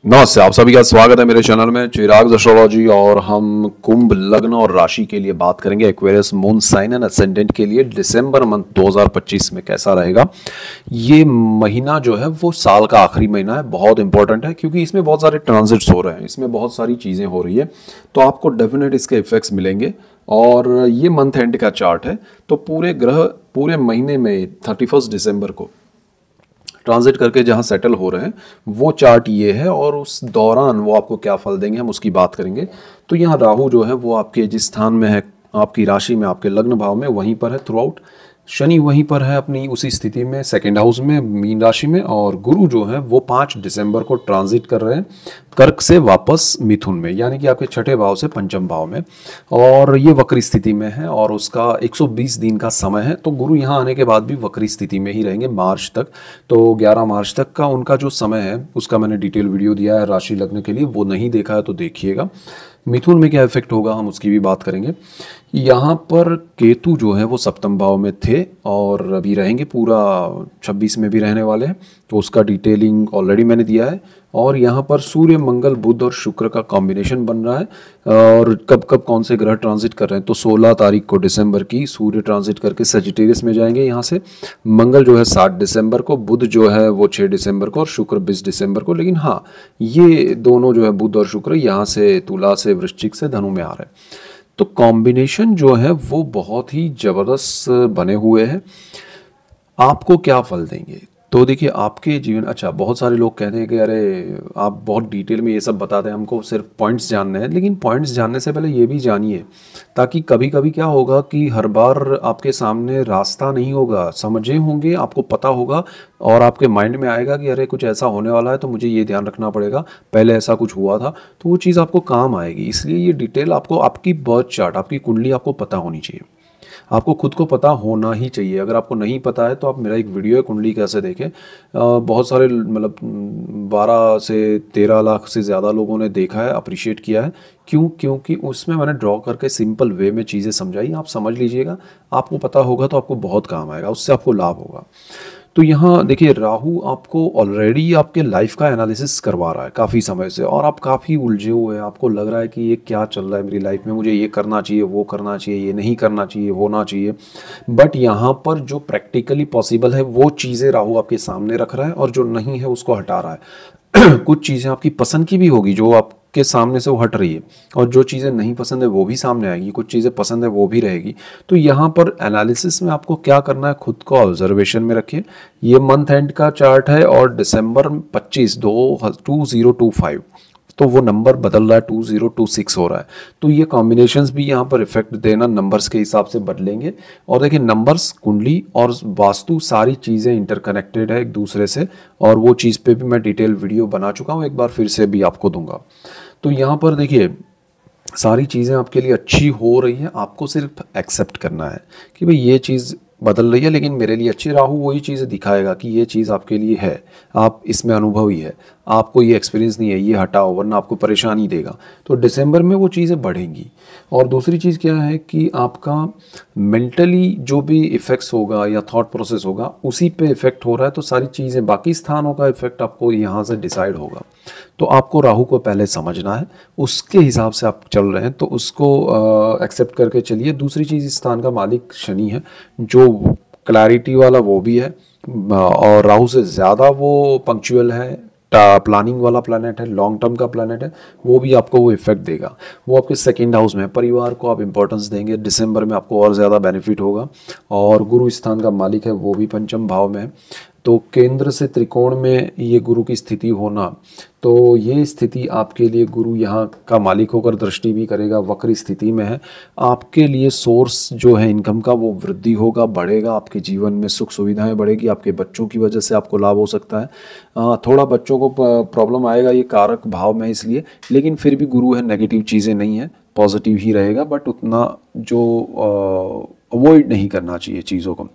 नमस्ते, आप सभी का स्वागत है मेरे चैनल में चिराग एस्ट्रोलॉजी। और हम कुंभ लग्न और राशि के लिए बात करेंगे। Aquarius moon sign and ascendant के लिए दिसंबर मंथ 2025 में कैसा रहेगा। ये महीना जो है वो साल का आखिरी महीना है, बहुत इंपॉर्टेंट है क्योंकि इसमें बहुत सारे ट्रांजिट्स हो रहे हैं, इसमें बहुत सारी चीज़ें हो रही है, तो आपको डेफिनेट इसके इफेक्ट्स मिलेंगे। और ये मंथ एंड का चार्ट है, तो पूरे ग्रह पूरे महीने में 31 दिसंबर को ट्रांजिट करके जहां सेटल हो रहे हैं वो चार्ट ये है, और उस दौरान वो आपको क्या फल देंगे हम उसकी बात करेंगे। तो यहाँ राहु जो है वो आपके जिस स्थान में है, आपकी राशि में, आपके लग्न भाव में, वहीं पर है थ्रू आउट। शनि वहीं पर है अपनी उसी स्थिति में सेकेंड हाउस में मीन राशि में। और गुरु जो है वो 5 दिसंबर को ट्रांजिट कर रहे हैं कर्क से वापस मिथुन में, यानी कि आपके छठे भाव से पंचम भाव में, और ये वक्री स्थिति में है और उसका 120 दिन का समय है। तो गुरु यहाँ आने के बाद भी वक्री स्थिति में ही रहेंगे मार्च तक। तो 11 मार्च तक का उनका जो समय है उसका मैंने डिटेल वीडियो दिया है राशि लग्न के लिए, वो नहीं देखा है तो देखिएगा। मिथुन में क्या इफेक्ट होगा हम उसकी भी बात करेंगे। यहाँ पर केतु जो है वो सप्तम भाव में थे और अभी रहेंगे, पूरा 26 में भी रहने वाले हैं, तो उसका डिटेलिंग ऑलरेडी मैंने दिया है। और यहाँ पर सूर्य मंगल बुध और शुक्र का कॉम्बिनेशन बन रहा है। और कब कब कौन से ग्रह ट्रांजिट कर रहे हैं, तो 16 तारीख को दिसंबर की सूर्य ट्रांजिट करके सजिटेरियस में जाएंगे यहाँ से। मंगल जो है 7 दिसंबर को, बुध जो है वो 6 दिसंबर को और शुक्र 20 दिसंबर को। लेकिन हाँ, ये दोनों जो है बुध और शुक्र यहाँ से तुला से वृश्चिक से धनु में आ रहे हैं, तो कॉम्बिनेशन जो है वो बहुत ही जबरदस्त बने हुए हैं। आपको क्या फल देंगे, तो देखिए आपके जीवन। अच्छा, बहुत सारे लोग कहते हैं कि अरे आप बहुत डिटेल में ये सब बताते हैं, हमको सिर्फ पॉइंट्स जानने हैं। लेकिन पॉइंट्स जानने से पहले ये भी जानिए, ताकि कभी कभी क्या होगा कि हर बार आपके सामने रास्ता नहीं होगा, समझे होंगे, आपको पता होगा और आपके माइंड में आएगा कि अरे कुछ ऐसा होने वाला है तो मुझे ये ध्यान रखना पड़ेगा, पहले ऐसा कुछ हुआ था, तो वो चीज़ आपको काम आएगी। इसलिए ये डिटेल आपको, आपकी बर्थ चार्ट, आपकी कुंडली आपको पता होनी चाहिए, आपको खुद को पता होना ही चाहिए। अगर आपको नहीं पता है तो आप मेरा एक वीडियो है कुंडली कैसे देखें, बहुत सारे मतलब 12 से 13 लाख से ज़्यादा लोगों ने देखा है, अप्रिशिएट किया है। क्यों? क्योंकि उसमें मैंने ड्रॉ करके सिंपल वे में चीज़ें समझाई, आप समझ लीजिएगा, आपको पता होगा तो आपको बहुत काम आएगा, उससे आपको लाभ होगा। तो यहाँ देखिए, राहु आपको ऑलरेडी आपके लाइफ का एनालिसिस करवा रहा है काफ़ी समय से, और आप काफ़ी उलझे हुए हैं, आपको लग रहा है कि ये क्या चल रहा है मेरी लाइफ में, मुझे ये करना चाहिए, वो करना चाहिए, ये नहीं करना चाहिए, होना चाहिए। बट यहाँ पर जो प्रैक्टिकली पॉसिबल है वो चीज़ें राहु आपके सामने रख रहा है, और जो नहीं है उसको हटा रहा है। कुछ चीज़ें आपकी पसंद की भी होगी जो आपके सामने से वो हट रही है, और जो चीज़ें नहीं पसंद है वो भी सामने आएगी, कुछ चीज़ें पसंद है वो भी रहेगी। तो यहाँ पर एनालिसिस में आपको क्या करना है, खुद को ऑब्जर्वेशन में रखिए। ये मंथ एंड का चार्ट है और दिसंबर 25 2025, तो वो नंबर बदल रहा है, 2026 हो रहा है। तो ये कॉम्बिनेशंस भी यहाँ पर इफेक्ट देना नंबर्स के हिसाब से बदलेंगे। और देखिए, नंबर्स, कुंडली और वास्तु सारी चीज़ें इंटरकनेक्टेड है एक दूसरे से, और वो चीज़ पे भी मैं डिटेल वीडियो बना चुका हूँ, एक बार फिर से भी आपको दूंगा। तो यहाँ पर देखिए, सारी चीज़ें आपके लिए अच्छी हो रही है, आपको सिर्फ एक्सेप्ट करना है कि भाई ये चीज़ बदल रही है लेकिन मेरे लिए अच्छी। राहु वही चीज़ें दिखाएगा कि ये चीज़ आपके लिए है, आप इसमें अनुभवी है, आपको ये एक्सपीरियंस नहीं है, ये हटाओ वरना आपको परेशानी देगा। तो दिसंबर में वो चीज़ें बढ़ेंगी। और दूसरी चीज़ क्या है कि आपका मेंटली जो भी इफ़ेक्ट्स होगा या थॉट प्रोसेस होगा उसी पे इफ़ेक्ट हो रहा है, तो सारी चीज़ें, बाकी स्थानों का इफ़ेक्ट आपको यहाँ से डिसाइड होगा। तो आपको राहु को पहले समझना है, उसके हिसाब से आप चल रहे हैं तो उसको एक्सेप्ट करके चलिए। दूसरी चीज़, इस स्थान का मालिक शनि है, जो क्लैरिटी वाला वो भी है, और राहु से ज़्यादा वो पंक्चुअल है, प्लानिंग वाला प्लैनेट है, लॉन्ग टर्म का प्लैनेट है, वो भी आपको वो इफेक्ट देगा। वो आपके सेकंड हाउस में है, परिवार को आप इंपॉर्टेंस देंगे, दिसंबर में आपको और ज़्यादा बेनिफिट होगा। और गुरु स्थान का मालिक है, वो भी पंचम भाव में है, तो केंद्र से त्रिकोण में ये गुरु की स्थिति होना, तो ये स्थिति आपके लिए, गुरु यहाँ का मालिक होकर दृष्टि भी करेगा, वक्री स्थिति में है, आपके लिए सोर्स जो है इनकम का वो वृद्धि होगा, बढ़ेगा, आपके जीवन में सुख सुविधाएं बढ़ेगी, आपके बच्चों की वजह से आपको लाभ हो सकता है। थोड़ा बच्चों को प्रॉब्लम आएगा, ये कारक भाव में इसलिए, लेकिन फिर भी गुरु है, नेगेटिव चीज़ें नहीं है, पॉजिटिव ही रहेगा, बट उतना जो अवॉइड नहीं करना चाहिए चीज़ों को।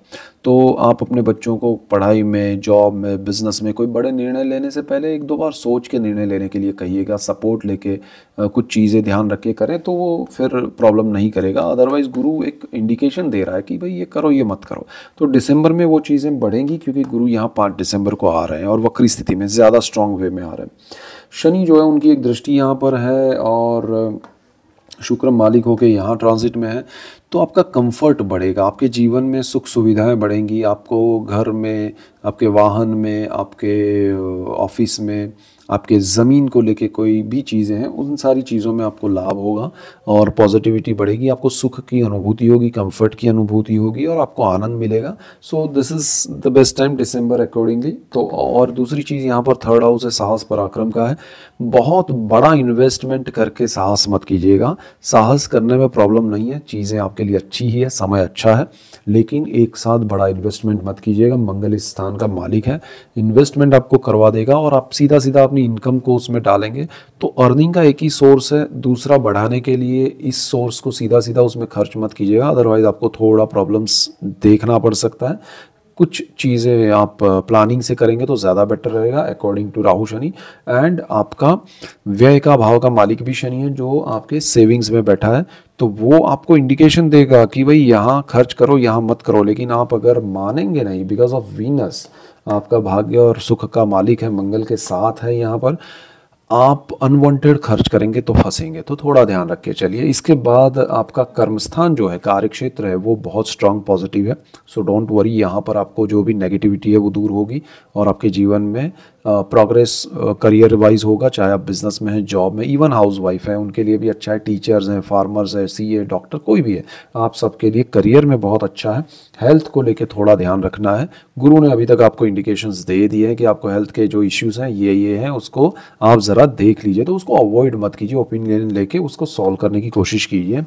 तो आप अपने बच्चों को पढ़ाई में, जॉब में, बिजनेस में कोई बड़े निर्णय लेने से पहले 1-2 बार सोच के निर्णय लेने के लिए कहिएगा, सपोर्ट लेके कुछ चीज़ें ध्यान रख के करें तो वो फिर प्रॉब्लम नहीं करेगा। अदरवाइज़ गुरु एक इंडिकेशन दे रहा है कि भाई ये करो, ये मत करो। तो दिसंबर में वो चीज़ें बढ़ेंगी क्योंकि गुरु यहाँ 5 दिसंबर को आ रहे हैं और वक्री स्थिति में ज़्यादा स्ट्रॉन्ग वे में आ रहे हैं। शनि जो है उनकी एक दृष्टि यहाँ पर है और शुक्र मालिक होकर यहाँ ट्रांजिट में है, तो आपका कंफर्ट बढ़ेगा, आपके जीवन में सुख सुविधाएं बढ़ेंगी, आपको घर में, आपके वाहन में, आपके ऑफिस में, आपके ज़मीन को लेके कोई भी चीज़ें हैं उन सारी चीज़ों में आपको लाभ होगा और पॉजिटिविटी बढ़ेगी, आपको सुख की अनुभूति होगी, कंफर्ट की अनुभूति होगी और आपको आनंद मिलेगा। So this is the best time December accordingly. तो और दूसरी चीज़ यहाँ पर थर्ड हाउस है साहस पराक्रम का है। बहुत बड़ा इन्वेस्टमेंट करके साहस मत कीजिएगा, साहस करने में प्रॉब्लम नहीं है, चीज़ें आपके लिए अच्छी ही है, समय अच्छा है, लेकिन एक साथ बड़ा इन्वेस्टमेंट मत कीजिएगा। मंगल इस स्थान का मालिक है, इन्वेस्टमेंट आपको करवा देगा और आप सीधा सीधा अपनी इनकम को उसमें डालेंगे तो अर्निंग का एक ही सोर्स है, दूसरा बढ़ाने के लिए इस सोर्स को सीधा सीधा उसमें खर्च मत कीजिएगा, अदरवाइज आपको थोड़ा प्रॉब्लम्स देखना पड़ सकता है। कुछ चीज़ें आप प्लानिंग से करेंगे तो ज़्यादा बेटर रहेगा according to Rahu Shani. And आपका व्यय का भाव का मालिक भी शनि है जो आपके सेविंग्स में बैठा है, तो वो आपको इंडिकेशन देगा कि भाई यहाँ खर्च करो, यहाँ मत करो, लेकिन आप अगर मानेंगे नहीं, बिकॉज ऑफ वीनस आपका भाग्य और सुख का मालिक है, मंगल के साथ है यहाँ पर, आप अनवांटेड खर्च करेंगे तो फंसेंगे, तो थोड़ा ध्यान रख के चलिए। इसके बाद आपका कर्मस्थान जो है, कार्य क्षेत्र है, वो बहुत स्ट्रांग पॉजिटिव है, सो डोंट वरी, यहाँ पर आपको जो भी नेगेटिविटी है वो दूर होगी और आपके जीवन में प्रोग्रेस करियर वाइज होगा, चाहे आप बिजनेस में हैं, जॉब में, इवन हाउस वाइफ है उनके लिए भी अच्छा है, टीचर्स हैं, फार्मर्स है, सीए, डॉक्टर, कोई भी है, आप सबके लिए करियर में बहुत अच्छा है। हेल्थ को लेके थोड़ा ध्यान रखना है, गुरु ने अभी तक आपको इंडिकेशंस दे दिए हैं कि आपको हेल्थ के जो इश्यूज हैं ये हैं, उसको आप ज़रा देख लीजिए, तो उसको अवॉइड मत कीजिए, ओपिनियन लेके उसको सॉल्व करने की कोशिश कीजिए।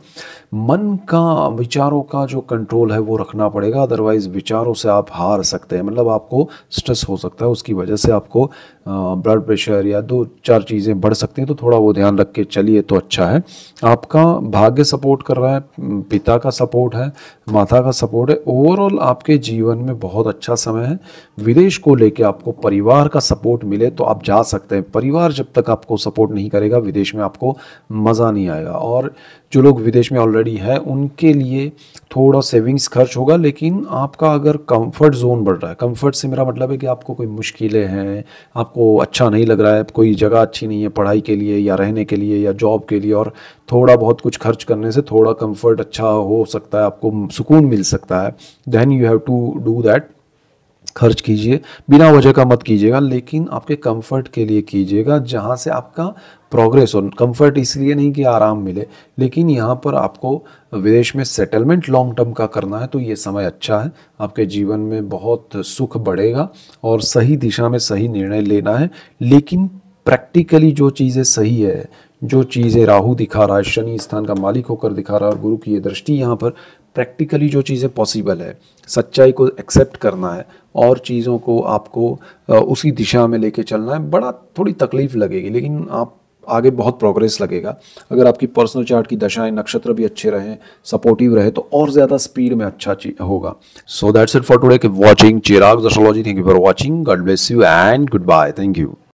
मन का, विचारों का जो कंट्रोल है वो रखना पड़ेगा, अदरवाइज विचारों से आप हार सकते हैं, मतलब आपको स्ट्रेस हो सकता है, उसकी वजह से आपको ब्लड प्रेशर या 2-4 चीज़ें बढ़ सकती हैं, तो थोड़ा वो ध्यान रख के चलिए तो अच्छा है। आपका भाग्य सपोर्ट कर रहा है, पिता का सपोर्ट है, माता का सपोर्ट है, ओवरऑल आपके जीवन में बहुत अच्छा समय है। विदेश को लेके आपको परिवार का सपोर्ट मिले तो आप जा सकते हैं, परिवार जब तक आपको सपोर्ट नहीं करेगा विदेश में आपको मज़ा नहीं आएगा। और जो लोग विदेश में ऑलरेडी है उनके लिए थोड़ा सेविंग्स खर्च होगा, लेकिन आपका अगर कंफर्ट जोन बढ़ रहा है, कंफर्ट से मेरा मतलब है कि आपको कोई मुश्किलें हैं, आपको अच्छा नहीं लग रहा है, कोई जगह अच्छी नहीं है पढ़ाई के लिए या रहने के लिए या जॉब के लिए, और थोड़ा बहुत कुछ खर्च करने से थोड़ा कंफर्ट अच्छा हो सकता है, आपको सुकून मिल सकता है, then you have to do that. खर्च कीजिए, बिना वजह का मत कीजिएगा, लेकिन आपके कंफर्ट के लिए कीजिएगा जहाँ से आपका प्रोग्रेस हो। कंफर्ट इसलिए नहीं कि आराम मिले, लेकिन यहाँ पर आपको विदेश में सेटलमेंट लॉन्ग टर्म का करना है तो ये समय अच्छा है, आपके जीवन में बहुत सुख बढ़ेगा और सही दिशा में सही निर्णय लेना है। लेकिन प्रैक्टिकली जो चीज़ें सही है, जो चीज़ें राहु दिखा रहा है, शनि स्थान का मालिक होकर दिखा रहा है और गुरु की ये दृष्टि यहाँ पर, प्रैक्टिकली जो चीज़ें पॉसिबल है, सच्चाई को एक्सेप्ट करना है और चीज़ों को आपको उसी दिशा में लेके चलना है। बड़ा थोड़ी तकलीफ लगेगी, लेकिन आप आगे बहुत प्रोग्रेस लगेगा। अगर आपकी पर्सनल चार्ट की दशाएं, नक्षत्र भी अच्छे रहें, सपोर्टिव रहे, तो और ज़्यादा स्पीड में अच्छा होगा। So that's it for today. Keep watching Chirag astrology. Thank you for watching. God bless you and good bye. Thank you.